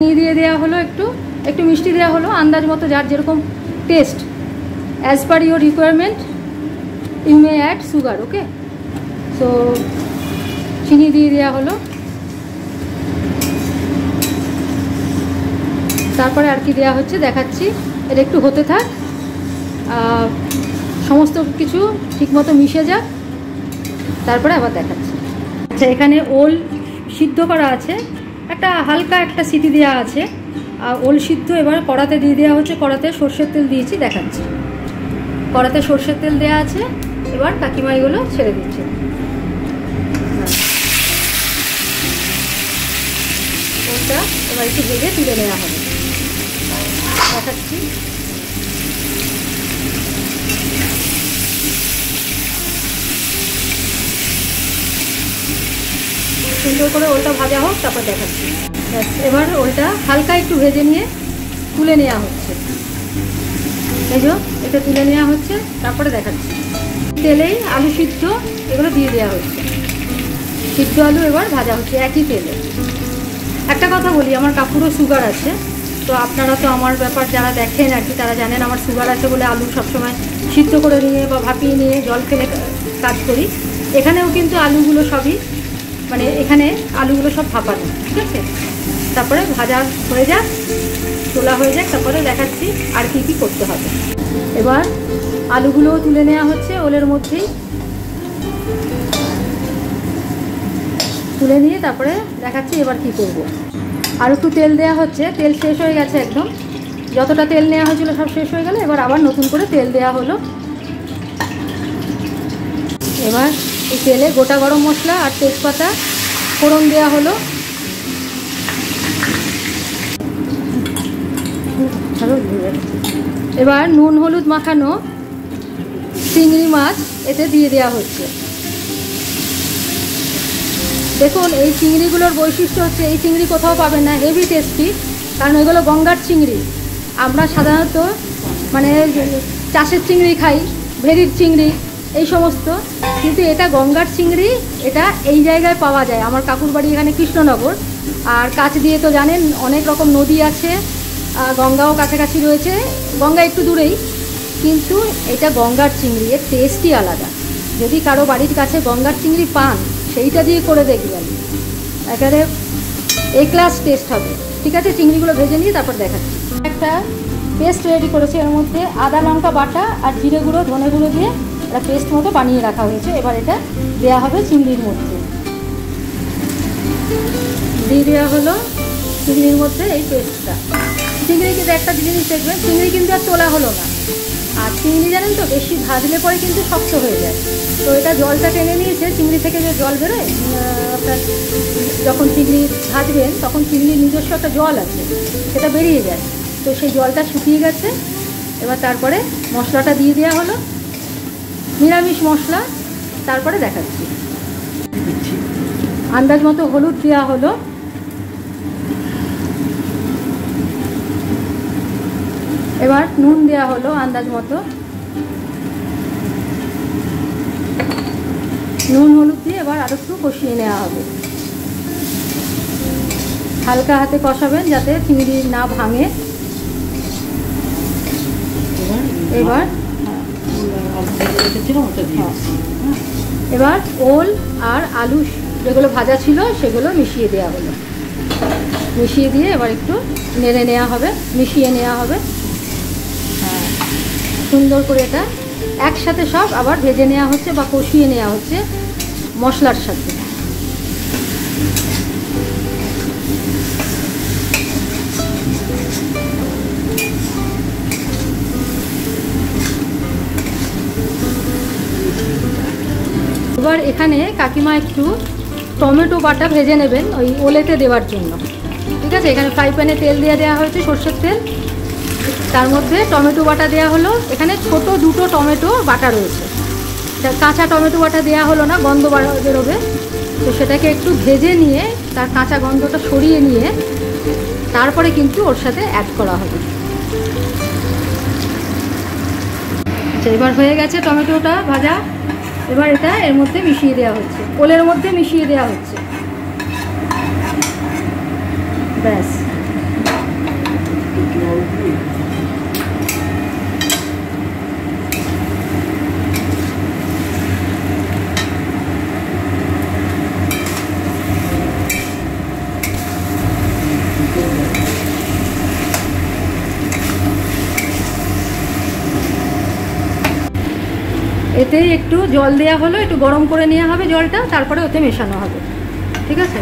দিয়ে দেওয়া হলো, একটু একটু মিষ্টি দেওয়া হলো, আন্দাজ মতো যার যেরকম taste, as per your requirement you may add sugar. Okay, so চিনি দিয়ে দেওয়া হলো। তারপরে আর কি দেওয়া হচ্ছে দেখাচ্ছি, এটা একটু হতে থাক, সমস্ত কিছু ঠিকমতো মিশে যাক, তারপরে আবার দেখাচ্ছি। আচ্ছা, এখানে ওল সিদ্ধ করা আছে, একটা হালকা একটা সিটি দেওয়া আছে, আর ওল সিদ্ধ এবার কড়াতে দিয়ে দেওয়া হচ্ছে। কড়াতে সর্ষের তেল দিয়েছি, দেখাচ্ছি। কড়াতে সর্ষের তেল দেওয়া আছে, এবার কাকিমা এগুলো ছেড়ে দিচ্ছে। ওলটা এবার একটু ভেজে তুলে নেওয়া হবে, দেখাচ্ছি। সুন্দর করে ওলটা ভাজা হোক, তারপর দেখাচ্ছি। এবার ওলটা হালকা একটু ভেজে নিয়ে তুলে নেওয়া হচ্ছে, এই যে এটা তুলে নেওয়া হচ্ছে, তারপরে দেখাচ্ছি। তেলেই আলু সিদ্ধ এগুলো দিয়ে দেওয়া হচ্ছে, সিদ্ধ আলু এবার ভাজা হচ্ছে একই তেলে। একটা কথা বলি, আমার কাকুরও সুগার আছে, তো আপনারা তো আমার ব্যাপার যারা দেখেন আর কি, তারা জানেন আমার সুগার আছে বলে আলু সবসময় সিদ্ধ করে নিয়ে বা ভাপিয়ে নিয়ে জল ফেলে কাজ করি। এখানেও কিন্তু আলুগুলো সবই মানে এখানে আলুগুলো সব ভাপানো, ঠিক আছে। তারপরে ভাজা হয়ে যাক, তোলা হয়ে যাক, তারপরে দেখাচ্ছি আর কি কি করতে হবে। এবার আলুগুলোও তুলে নেওয়া হচ্ছে ওলের মধ্যেই, তুলে নিয়ে তারপরে দেখাচ্ছি এবার কি করব। আর একটু তেল দেওয়া হচ্ছে, তেল শেষ হয়ে গেছে একদম, যতটা তেল নেওয়া হয়েছিল সব শেষ হয়ে গেল, এবার আবার নতুন করে তেল দেওয়া হলো। এবার এই তেলে গোটা গরম মশলা আর তেজপাতা ফোড়ন দেওয়া হলো। এবার নুন হলুদ মাখানো চিংড়ি মাছ এতে দিয়ে দেওয়া হচ্ছে। দেখুন, এই চিংড়িগুলোর বৈশিষ্ট্য হচ্ছে, এই চিংড়ি কোথাও পাবেন না, হেভি টেস্টি, কারণ এগুলো গঙ্গার চিংড়ি। আমরা সাধারণত মানে চাষের চিংড়ি খাই, ভেরির চিংড়ি এই সমস্ত, কিন্তু এটা গঙ্গার চিংড়ি, এটা এই জায়গায় পাওয়া যায়। আমার কাকুর বাড়ি এখানে কৃষ্ণনগর, আর কাছ দিয়ে তো জানেন অনেক রকম নদী আছে, গঙ্গাও কাছাকাছি রয়েছে, গঙ্গা একটু দূরেই, কিন্তু এটা গঙ্গার চিংড়ি, এর টেস্টই আলাদা। যদি কারো বাড়ির কাছে গঙ্গার চিংড়ি পান, সেইটা দিয়ে করে দেখবেন, একেবারে এ ক্লাস টেস্ট হবে। ঠিক আছে, চিংড়িগুলো ভেজে নিয়ে তারপর দেখাচ্ছি। একটা পেস্ট রেডি করেছি, এর মধ্যে আদা লঙ্কা বাটা আর জিরে গুঁড়ো ধনে গুঁড়ো দিয়ে একটা পেস্ট মতো বানিয়ে রাখা হয়েছে। এবার এটা দেওয়া হবে চিংড়ির মধ্যে, দিয়ে দেওয়া হলো চিংড়ির মধ্যে এই পেস্টটা। চিংড়ি কিন্তু একটা জিনিস দেখবেন, চিংড়ি কিন্তু আর তোলা হলো না, আর চিংড়ি জানেন তো বেশি ভাজলে পরে কিন্তু শক্ত হয়ে যায়। তো এটা জলটা টেনে নিয়েছে, চিংড়ি থেকে যে জল বেরোয়, আপনার যখন চিংড়ি ভাজবেন তখন চিংড়ির নিজস্ব একটা জল আছে, সেটা বেরিয়ে যায়, তো সেই জলটা শুকিয়ে গেছে। এবার তারপরে মশলাটা দিয়ে দেওয়া হলো, নিরামিষ মশলা। তারপরে দেখাচ্ছি, আন্দাজ মতো হলুদ দেওয়া হলো, এবার নুন দেওয়া হলো আন্দাজ মতো, নুন হলুদ দিয়ে এবার আর একটু কষিয়ে নেওয়া হবে। হালকা হাতে কষাবেন যাতে চিংড়ি না ভাঙে। এবার ওল আর আলু যেগুলো ভাজা ছিল সেগুলো মিশিয়ে দেওয়া হলো, মিশিয়ে দিয়ে এবার একটু নেড়ে নেওয়া হবে, মিশিয়ে নেওয়া হবে। সুন্দর করে এটা একসাথে সব আবার ভেজে নেওয়া হচ্ছে বা কষিয়ে নেওয়া হচ্ছে মশলার সাথে। এবার এখানে কাকিমা একটু টমেটো বাটা ভেজে নেবেন ওই ওলেতে দেওয়ার জন্য, ঠিক আছে। এখানে ফ্রাই প্যানে তেল দিয়ে দেওয়া হয়েছে, সর্ষের তেল, তার মধ্যে টমেটো বাটা দেওয়া হলো। এখানে ছোট দুটো টমেটো বাটা রয়েছে, কাঁচা টমেটো বাটা দেওয়া হলো না, গন্ধ বেরোবে, তো সেটাকে একটু ভেজে নিয়ে তার কাঁচা গন্ধটা সরিয়ে নিয়ে তারপরে কিন্তু ওর সাথে অ্যাড করা হবে। আচ্ছা, এবার হয়ে গেছে টমেটোটা ভাজা, এবার এটা এর মধ্যে মিশিয়ে দেওয়া হচ্ছে, ওলের মধ্যে মিশিয়ে দেওয়া হচ্ছে, ব্যাস। এতেই একটু জল দেওয়া হলো, একটু গরম করে নেওয়া হবে জলটা, তারপরে ওতে মেশানো হবে। ঠিক আছে,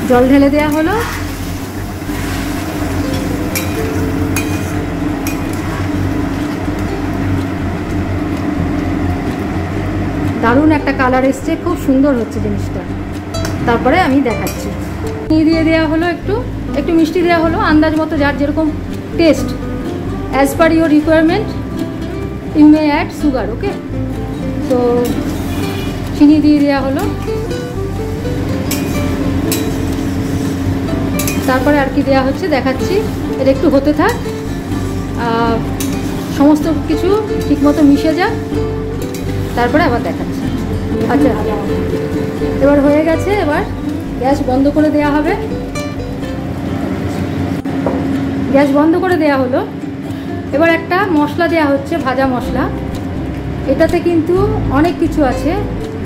জল ঢেলে দেওয়া হলো। দারুণ একটা কালার এসছে, খুব সুন্দর হচ্ছে জিনিসটা। তারপরে আমি দেখাচ্ছি। চিনি দিয়ে দেওয়া হলো, একটু একটু মিষ্টি দেওয়া হলো, আন্দাজ মতো যার যেরকম taste, as per your requirement you may add sugar. Okay, তো চিনি দিয়ে দেওয়া হলো। তারপরে আর কি দেওয়া হচ্ছে দেখাচ্ছি। এটা একটু হতে থাক, সমস্ত কিছু ঠিকমতো মিশে যাক, তারপরে আবার দেখাচ্ছি। আচ্ছা, এবার হয়ে গেছে। এবার গ্যাস বন্ধ করে দেওয়া হবে। গ্যাস বন্ধ করে দেওয়া হলো। এবার একটা মশলা দেওয়া হচ্ছে, ভাজা মশলা। এটাতে কিন্তু অনেক কিছু আছে,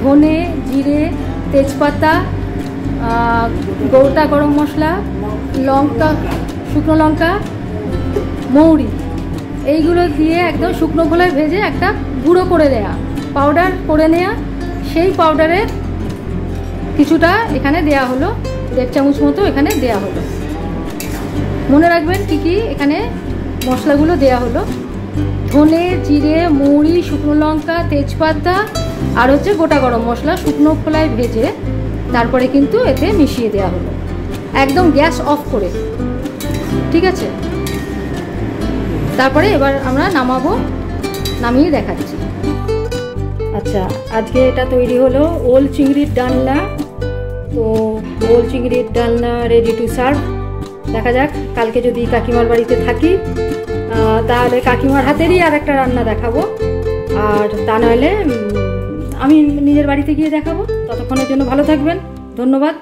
ধনে, জিরে, তেজপাতা, গোটা গরম মশলা, লঙ্কা, শুকনো লঙ্কা, মৌরি, এইগুলো দিয়ে একদম শুকনো খোলায় ভেজে একটা গুঁড়ো করে দেয়া, পাউডার করে নেওয়া। সেই পাউডারের কিছুটা এখানে দেয়া হলো, 1.5 চামচ মতো এখানে দেয়া হলো। মনে রাখবেন কি কি এখানে মশলাগুলো দেয়া হলো: ধনে, জিরে, মৌরি, শুকনো লঙ্কা, তেজপাতা, আর হচ্ছে গোটা গরম মশলা শুকনো খোলায় ভেজে তারপরে কিন্তু এতে মিশিয়ে দেওয়া হলো, একদম গ্যাস অফ করে। ঠিক আছে, তারপরে এবার আমরা নামাবো, নামিয়ে দেখাচ্ছি। আচ্ছা, আজকে এটা তৈরি হলো ওল চিংড়ির ডালনা। তো ওল চিংড়ির ডালনা রেডি টু সার্ভ। দেখা যাক, কালকে যদি কাকিমার বাড়িতে থাকি তাহলে কাকিমার হাতেরই আর একটা রান্না দেখাবো, আর তা নাহলে আমি নিজের বাড়িতে গিয়ে দেখাবো। ততক্ষণের জন্য ভালো থাকবেন, ধন্যবাদ।